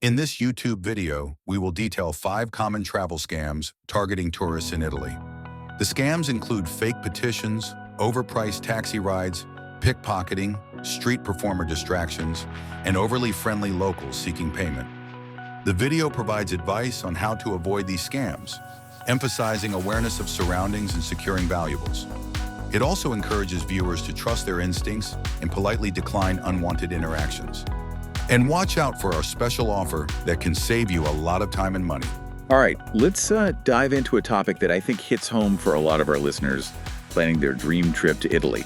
In this YouTube video, we will detail 5 common travel scams targeting tourists in Italy. The scams include fake petitions, overpriced taxi rides, pickpocketing, street performer distractions, and overly friendly locals seeking payment. The video provides advice on how to avoid these scams, emphasizing awareness of surroundings and securing valuables. It also encourages viewers to trust their instincts and politely decline unwanted interactions. And watch out for our special offer that can save you a lot of time and money. All right, let's dive into a topic that I think hits home for a lot of our listeners planning their dream trip to Italy.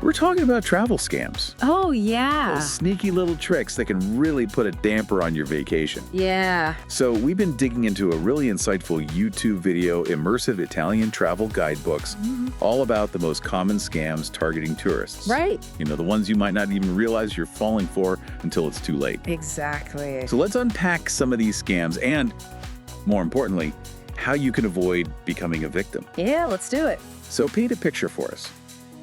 We're talking about travel scams. Oh, yeah. Those sneaky little tricks that can really put a damper on your vacation. Yeah. So we've been digging into a really insightful YouTube video, immersive Italian travel guidebooks, all about the most common scams targeting tourists. Right. You know, the ones you might not even realize you're falling for until it's too late. Exactly. So let's unpack some of these scams and, more importantly, how you can avoid becoming a victim. Yeah, let's do it. So paint a picture for us.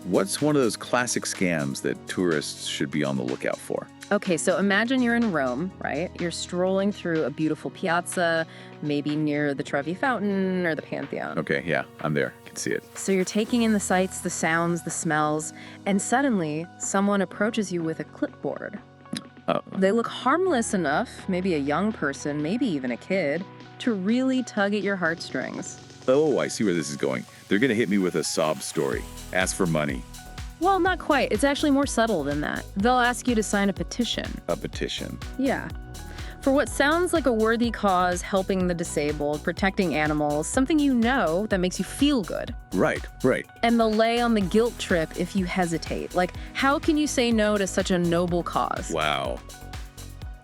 What's one of those classic scams that tourists should be on the lookout for? Okay, so imagine you're in Rome, right? You're strolling through a beautiful piazza, maybe near the Trevi Fountain or the Pantheon. Okay, yeah, I'm there. I can see it. So you're taking in the sights, the sounds, the smells, and suddenly someone approaches you with a clipboard. Oh, They look harmless enough, maybe a young person, maybe even a kid, to really tug at your heartstrings. oh, I see where this is going. They're going to hit me with a sob story. Ask for money. Well, not quite. It's actually more subtle than that. They'll ask you to sign a petition. A petition. Yeah. For what sounds like a worthy cause, helping the disabled, protecting animals, something you know that makes you feel good. Right. And they'll lay on the guilt trip if you hesitate. Like, how can you say no to such a noble cause? Wow.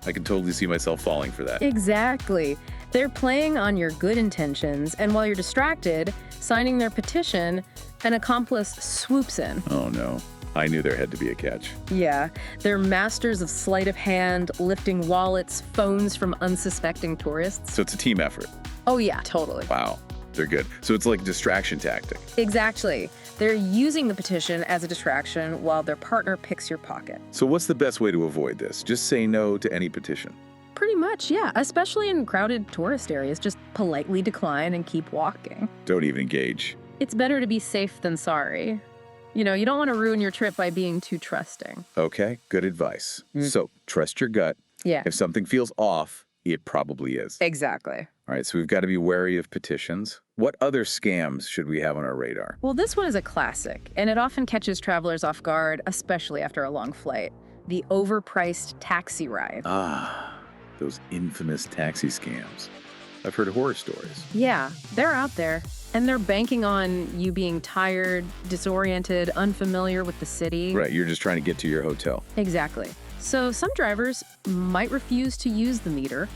I can totally see myself falling for that. Exactly. They're playing on your good intentions, and while you're distracted, signing their petition, an accomplice swoops in. Oh no. I knew there had to be a catch. Yeah, they're masters of sleight of hand, lifting wallets, phones from unsuspecting tourists. So it's a team effort. Oh yeah, totally. Wow. They're good. So it's like a distraction tactic. Exactly. They're using the petition as a distraction while their partner picks your pocket. So what's the best way to avoid this? Just say no to any petition. Pretty much, yeah. Especially in crowded tourist areas, just politely decline and keep walking. Don't even engage. It's better to be safe than sorry. You know, you don't want to ruin your trip by being too trusting. Okay, good advice. So trust your gut. Yeah. If something feels off, it probably is. Exactly. All right, so we've got to be wary of petitions. What other scams should we have on our radar? Well, this one is a classic, and it often catches travelers off guard, especially after a long flight. The overpriced taxi ride. Ah, those infamous taxi scams. I've heard horror stories. Yeah, they're out there, and they're banking on you being tired, disoriented, unfamiliar with the city. Right, you're just trying to get to your hotel. Exactly. So some drivers might refuse to use the meter.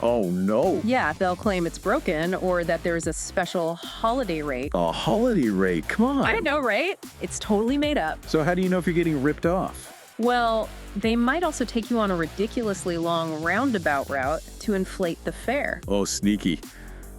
Oh no. Yeah, they'll claim it's broken or that there's a special holiday rate. A holiday rate, come on. I know, right? It's totally made up. So how do you know if you're getting ripped off? Well, they might also take you on a ridiculously long roundabout route to inflate the fare. Oh, sneaky.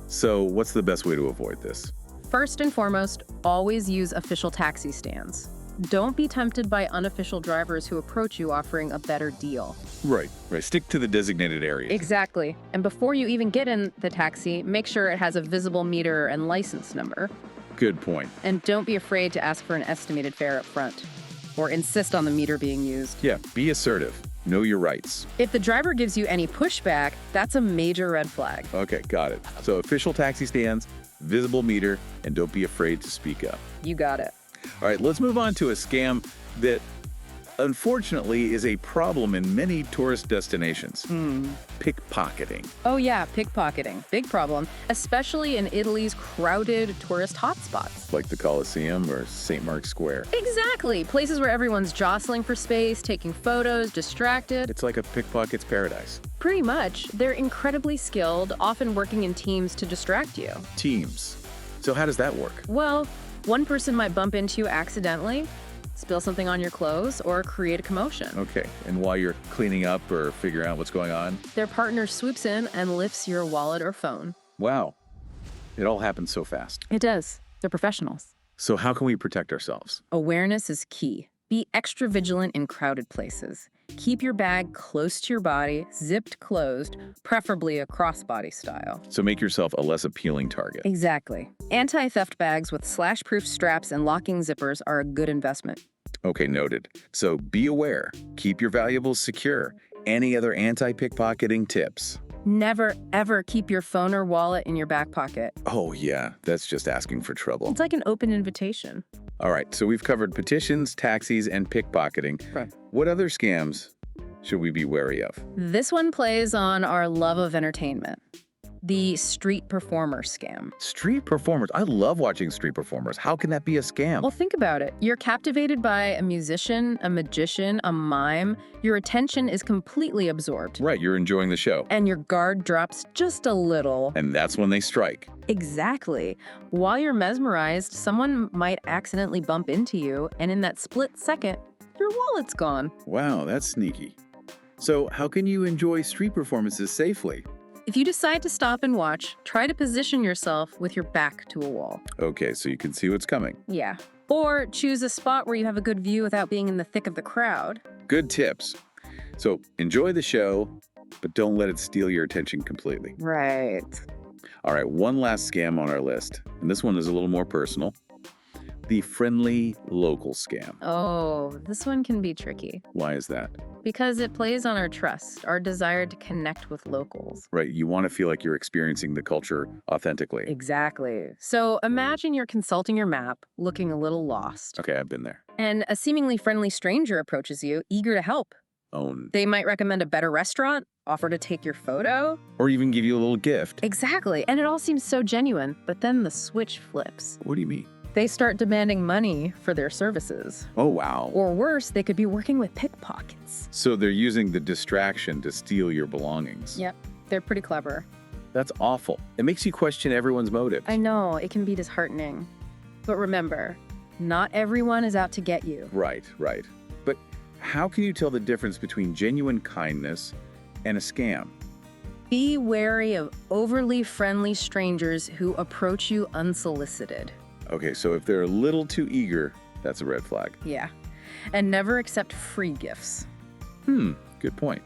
So what's the best way to avoid this? First and foremost, always use official taxi stands. Don't be tempted by unofficial drivers who approach you offering a better deal. Right. Stick to the designated areas. Exactly. And before you even get in the taxi, make sure it has a visible meter and license number. Good point. And don't be afraid to ask for an estimated fare up front, or insist on the meter being used. Yeah, be assertive. Know your rights. If the driver gives you any pushback, that's a major red flag. Okay, got it. So official taxi stands, visible meter, and don't be afraid to speak up. You got it. All right, let's move on to a scam that unfortunately is a problem in many tourist destinations. Pickpocketing. Oh yeah, pickpocketing. Big problem, especially in Italy's crowded tourist hotspots. Like the Colosseum or St. Mark's Square. Exactly. Places where everyone's jostling for space, taking photos, distracted. It's like a pickpocket's paradise. Pretty much. They're incredibly skilled, often working in teams to distract you. Teams. So how does that work? Well, one person might bump into you accidentally, spill something on your clothes, or create a commotion. Okay, and while you're cleaning up or figuring out what's going on? Their partner swoops in and lifts your wallet or phone. Wow. It all happens so fast. It does. They're professionals. So how can we protect ourselves? Awareness is key. Be extra vigilant in crowded places. Keep your bag close to your body, zipped closed, preferably a crossbody style. So make yourself a less appealing target. Exactly. Anti-theft bags with slash-proof straps and locking zippers are a good investment. Okay, noted. So be aware. Keep your valuables secure. Any other anti-pickpocketing tips? Never, ever keep your phone or wallet in your back pocket. Oh, yeah, that's just asking for trouble. It's like an open invitation. All right, so we've covered petitions, taxis, and pickpocketing. Right. What other scams should we be wary of? This one plays on our love of entertainment. The street performer scam. Street performers. I love watching street performers. How can that be a scam? Well, think about it. You're captivated by a musician, a magician, a mime. Your attention is completely absorbed. Right, you're enjoying the show. And your guard drops just a little. And that's when they strike. Exactly. While you're mesmerized, someone might accidentally bump into you, and in that split second, your wallet's gone. Wow, that's sneaky. So how can you enjoy street performances safely? If you decide to stop and watch, try to position yourself with your back to a wall. Okay, so you can see what's coming. Yeah. Or choose a spot where you have a good view without being in the thick of the crowd. Good tips. So enjoy the show, but don't let it steal your attention completely. Right. All right, one last scam on our list, and this one is a little more personal. The friendly local scam. Oh, this one can be tricky Why is that? because it plays on our trust, our desire to connect with locals. Right, you want to feel like you're experiencing the culture authentically. Exactly. So imagine you're consulting your map, looking a little lost, Okay, I've been there. and a seemingly friendly stranger approaches you, eager to help. Own. They might recommend a better restaurant, offer to take your photo. Or even give you a little gift. Exactly. And it all seems so genuine, but then the switch flips. What do you mean? They start demanding money for their services. Oh, wow. Or worse, they could be working with pickpockets. So they're using the distraction to steal your belongings. Yep, they're pretty clever. That's awful. It makes you question everyone's motives. I know, it can be disheartening. But remember, not everyone is out to get you. Right, right. But how can you tell the difference between genuine kindness and a scam? Be wary of overly friendly strangers who approach you unsolicited. Okay, so if they're a little too eager, that's a red flag. Yeah. And never accept free gifts. Good point.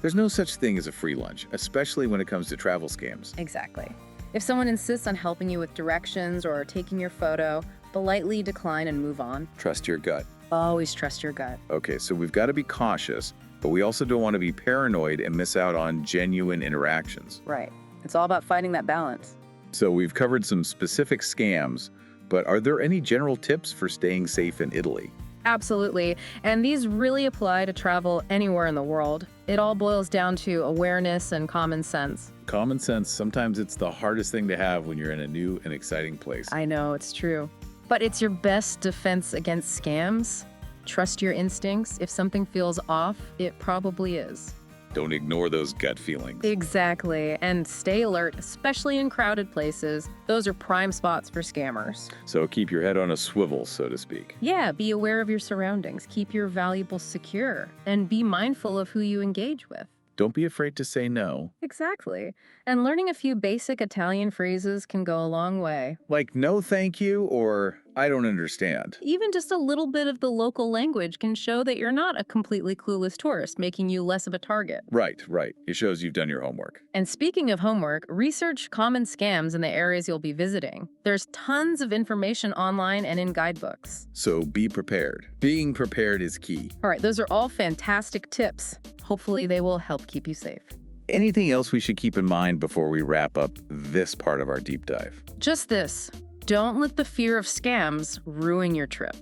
There's no such thing as a free lunch, especially when it comes to travel scams. Exactly. If someone insists on helping you with directions or taking your photo, politely decline and move on. Trust your gut. Always trust your gut. Okay, so we've got to be cautious, but we also don't want to be paranoid and miss out on genuine interactions. Right. It's all about finding that balance. So we've covered some specific scams, but are there any general tips for staying safe in Italy? Absolutely. And these really apply to travel anywhere in the world. It all boils down to awareness and common sense. Common sense, sometimes it's the hardest thing to have when you're in a new and exciting place. I know, it's true. But it's your best defense against scams. Trust your instincts. If something feels off, it probably is. Don't ignore those gut feelings. Exactly. And stay alert, especially in crowded places. Those are prime spots for scammers. So keep your head on a swivel, so to speak. Yeah, be aware of your surroundings. Keep your valuables secure. And be mindful of who you engage with. Don't be afraid to say no. Exactly. And learning a few basic Italian phrases can go a long way. Like no thank you or I don't understand. Even just a little bit of the local language can show that you're not a completely clueless tourist, making you less of a target. Right, right. It shows you've done your homework. And speaking of homework, research common scams in the areas you'll be visiting. There's tons of information online and in guidebooks. So be prepared. Being prepared is key. All right, those are all fantastic tips. Hopefully they will help keep you safe. Anything else we should keep in mind before we wrap up this part of our deep dive? Just this. Don't let the fear of scams ruin your trip.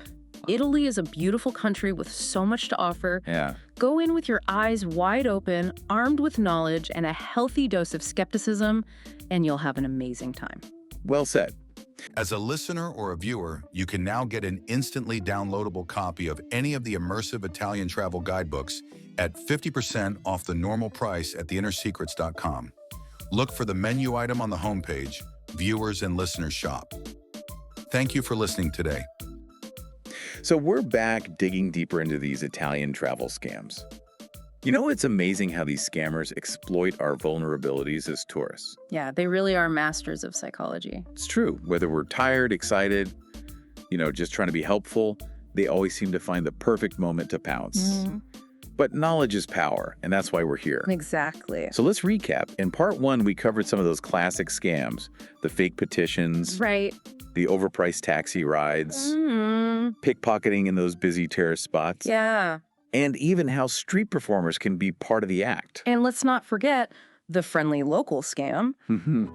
Italy is a beautiful country with so much to offer. Yeah. Go in with your eyes wide open, armed with knowledge and a healthy dose of skepticism, and you'll have an amazing time. Well said. As a listener or a viewer, you can now get an instantly downloadable copy of any of the immersive Italian travel guidebooks at 50% off the normal price at theinnersecrets.com. Look for the menu item on the homepage, Viewers and Listeners Shop. Thank you for listening today. So we're back digging deeper into these Italian travel scams. You know, it's amazing how these scammers exploit our vulnerabilities as tourists. Yeah, they really are masters of psychology. It's true. Whether we're tired, excited, just trying to be helpful, they always seem to find the perfect moment to pounce. But knowledge is power, and that's why we're here. Exactly. So let's recap. In part 1, we covered some of those classic scams, the fake petitions, Right. the overpriced taxi rides, Mm, pickpocketing in those busy tourist spots, yeah. and even how street performers can be part of the act. And let's not forget the friendly local scam.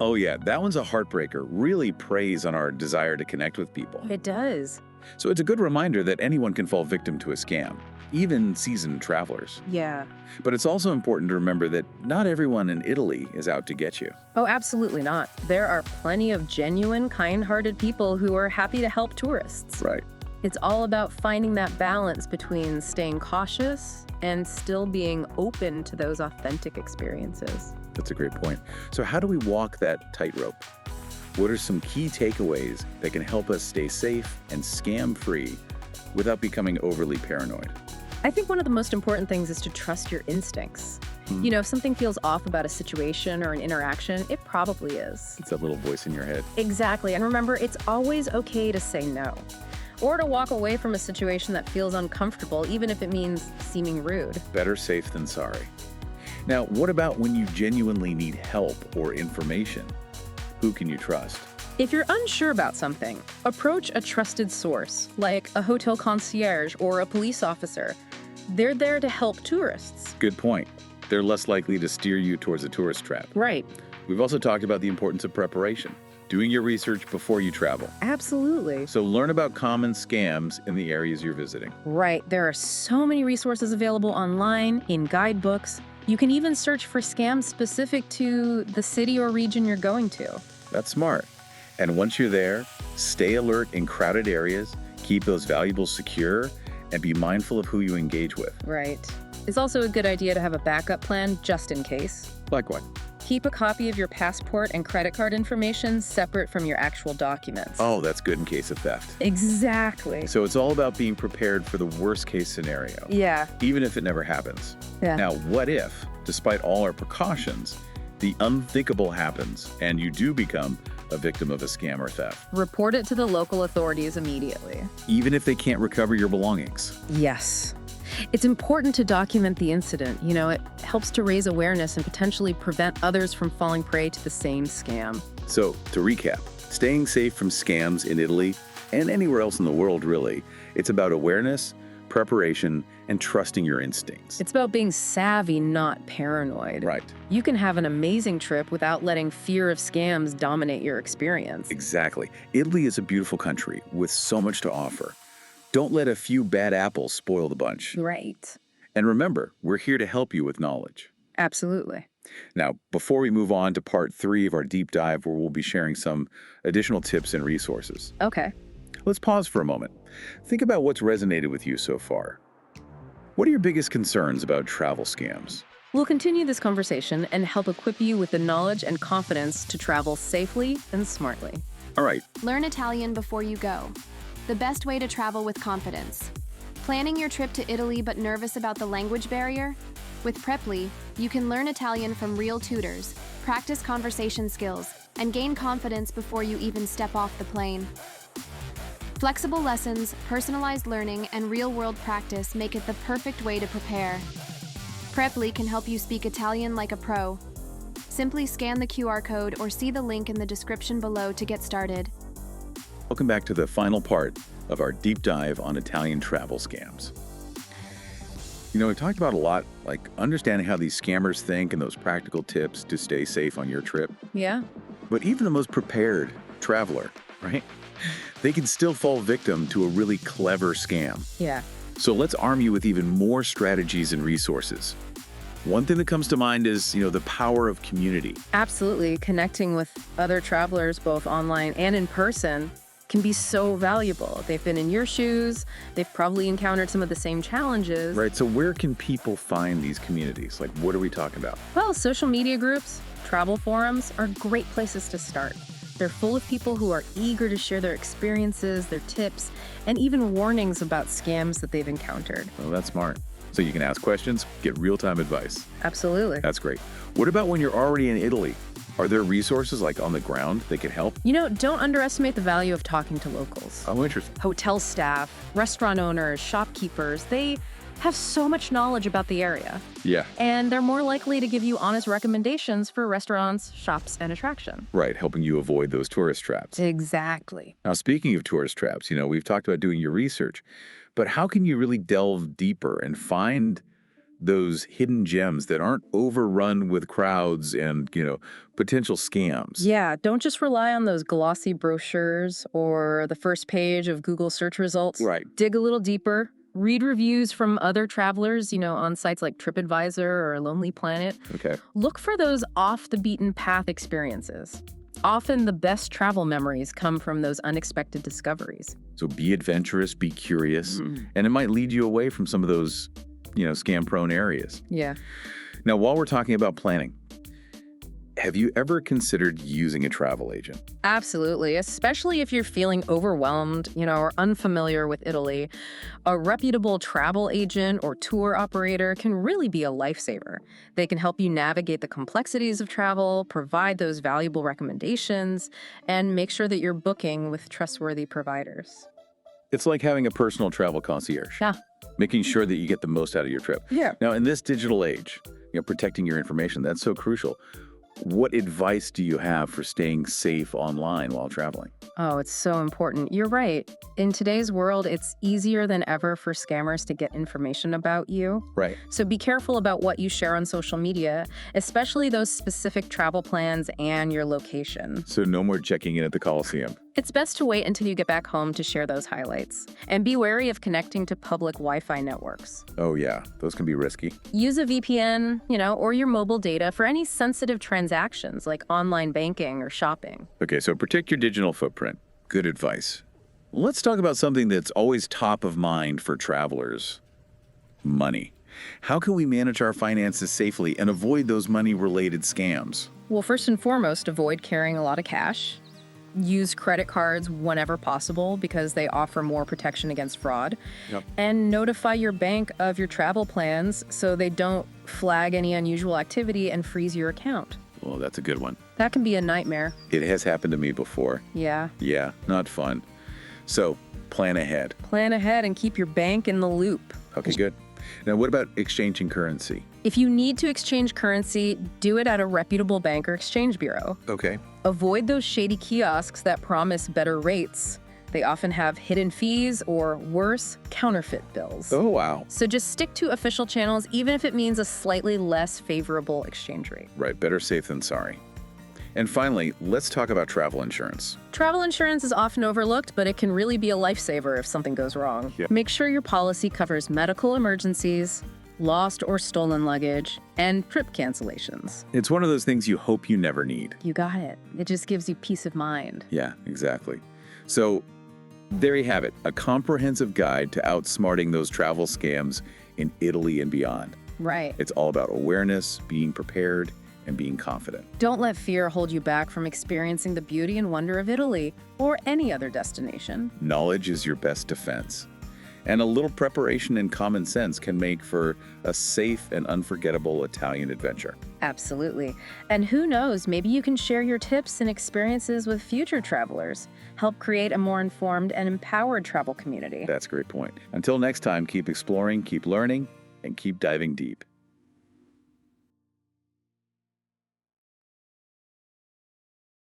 Oh yeah, that one's a heartbreaker. Really preys on our desire to connect with people. It does. So it's a good reminder that anyone can fall victim to a scam, even seasoned travelers. Yeah. But it's also important to remember that not everyone in Italy is out to get you. Oh, absolutely not. There are plenty of genuine, kind-hearted people who are happy to help tourists. Right. It's all about finding that balance between staying cautious and still being open to those authentic experiences. That's a great point. So how do we walk that tightrope? What are some key takeaways that can help us stay safe and scam-free without becoming overly paranoid? I think one of the most important things is to trust your instincts. You know, if something feels off about a situation or an interaction, it probably is. It's that little voice in your head. Exactly. And remember, it's always okay to say no, or to walk away from a situation that feels uncomfortable, even if it means seeming rude. Better safe than sorry. Now, what about when you genuinely need help or information? Who can you trust? If you're unsure about something, approach a trusted source, like a hotel concierge or a police officer. They're there to help tourists. Good point. They're less likely to steer you towards a tourist trap. Right. We've also talked about the importance of preparation, doing your research before you travel. Absolutely. So learn about common scams in the areas you're visiting. Right. There are so many resources available online, in guidebooks. You can even search for scams specific to the city or region you're going to. That's smart. And once you're there, stay alert in crowded areas, keep those valuables secure, and be mindful of who you engage with. Right. It's also a good idea to have a backup plan just in case. Like what? Keep a copy of your passport and credit card information separate from your actual documents. Oh, that's good in case of theft. Exactly. So it's all about being prepared for the worst case scenario, Yeah. even if it never happens. Yeah. Now, what if, despite all our precautions, the unthinkable happens and you do become a victim of a scam or theft, Report it to the local authorities immediately. even if they can't recover your belongings? Yes. It's important to document the incident. You know, it helps to raise awareness and potentially prevent others from falling prey to the same scam. So, to recap, staying safe from scams in Italy and anywhere else in the world, really, it's about awareness, preparation, and trusting your instincts. It's about being savvy, not paranoid. Right. You can have an amazing trip without letting fear of scams dominate your experience. Exactly. Italy is a beautiful country with so much to offer. Don't let a few bad apples spoil the bunch. Right. And remember, we're here to help you with knowledge. Absolutely. Now, before we move on to part 3 of our deep dive, where we'll be sharing some additional tips and resources, Okay. let's pause for a moment. Think about what's resonated with you so far. What are your biggest concerns about travel scams? We'll continue this conversation and help equip you with the knowledge and confidence to travel safely and smartly. All right, Learn Italian before you go. The best way to travel with confidence. Planning your trip to Italy but nervous about the language barrier? With Preply, you can learn Italian from real tutors, practice conversation skills, and gain confidence before you even step off the plane. Flexible lessons, personalized learning, and real-world practice make it the perfect way to prepare. Preply can help you speak Italian like a pro. Simply scan the QR code or see the link in the description below to get started. welcome back to the final part of our deep dive on Italian travel scams. You know, we've talked about a lot, like understanding how these scammers think and those practical tips to stay safe on your trip. Yeah? But even the most prepared traveler, right? They can still fall victim to a really clever scam. Yeah. So let's arm you with even more strategies and resources. One thing that comes to mind is, the power of community. Absolutely. Connecting with other travelers, both online and in person, can be so valuable. They've been in your shoes. They've probably encountered some of the same challenges. Right, so where can people find these communities? Like, what are we talking about? Well, social media groups, travel forums are great places to start. They're full of people who are eager to share their experiences, their tips, and even warnings about scams that they've encountered. Well, that's smart. So you can ask questions, get real-time advice. Absolutely. That's great. What about when you're already in Italy? Are there resources like on the ground that can help? Don't underestimate the value of talking to locals. Oh, interesting. Hotel staff, restaurant owners, shopkeepers, they have so much knowledge about the area, Yeah, and they're more likely to give you honest recommendations for restaurants, shops, and attraction. right, helping you avoid those tourist traps. Exactly. Now, speaking of tourist traps, we've talked about doing your research, but how can you really delve deeper and find those hidden gems that aren't overrun with crowds and, potential scams? Yeah, don't just rely on those glossy brochures or the first page of Google search results. Right. Dig a little deeper. Read reviews from other travelers, on sites like TripAdvisor or Lonely Planet. Okay. Look for those off the beaten path experiences. Often the best travel memories come from those unexpected discoveries. So be adventurous, be curious, and it might lead you away from some of those, scam-prone areas. Yeah. Now, while we're talking about planning, have you ever considered using a travel agent? Absolutely, especially if you're feeling overwhelmed, or unfamiliar with Italy. A reputable travel agent or tour operator can really be a lifesaver. They can help you navigate the complexities of travel, provide those valuable recommendations, and make sure that you're booking with trustworthy providers. It's like having a personal travel concierge. Yeah. Making sure that you get the most out of your trip. Yeah. Now, in this digital age, protecting your information, that's so crucial. What advice do you have for staying safe online while traveling? Oh, it's so important. You're right. In today's world, it's easier than ever for scammers to get information about you. Right. So be careful about what you share on social media, especially those specific travel plans and your location. So no more checking in at the Coliseum. It's best to wait until you get back home to share those highlights. And be wary of connecting to public Wi-Fi networks. Oh, yeah. Those can be risky. Use a VPN, or your mobile data for any sensitive transactions like online banking or shopping. Okay, so protect your digital footprint. Good advice. Let's talk about something that's always top of mind for travelers. Money. How can we manage our finances safely and avoid those money-related scams? Well, first and foremost, avoid carrying a lot of cash. Use credit cards whenever possible because they offer more protection against fraud. Yep. And notify your bank of your travel plans so they don't flag any unusual activity and freeze your account. Well, that's a good one. That can be a nightmare. It has happened to me before. Yeah. Yeah, not fun. So, plan ahead. Plan ahead and keep your bank in the loop. Okay, good. Now, what about exchanging currency? If you need to exchange currency, do it at a reputable bank or exchange bureau. Okay. Avoid those shady kiosks that promise better rates. They often have hidden fees or, worse, counterfeit bills. Oh, wow. So just stick to official channels, even if it means a slightly less favorable exchange rate. Right, better safe than sorry. And finally, let's talk about travel insurance. Travel insurance is often overlooked, but it can really be a lifesaver if something goes wrong. Yeah. Make sure your policy covers medical emergencies, lost or stolen luggage, and trip cancellations. It's one of those things you hope you never need. You got it. It just gives you peace of mind. Yeah, exactly. So there you have it, a comprehensive guide to outsmarting those travel scams in Italy and beyond. Right. It's all about awareness, being prepared, and being confident. Don't let fear hold you back from experiencing the beauty and wonder of Italy or any other destination. Knowledge is your best defense. And a little preparation and common sense can make for a safe and unforgettable Italian adventure. Absolutely. And who knows, maybe you can share your tips and experiences with future travelers. Help create a more informed and empowered travel community. That's a great point. Until next time, keep exploring, keep learning, and keep diving deep.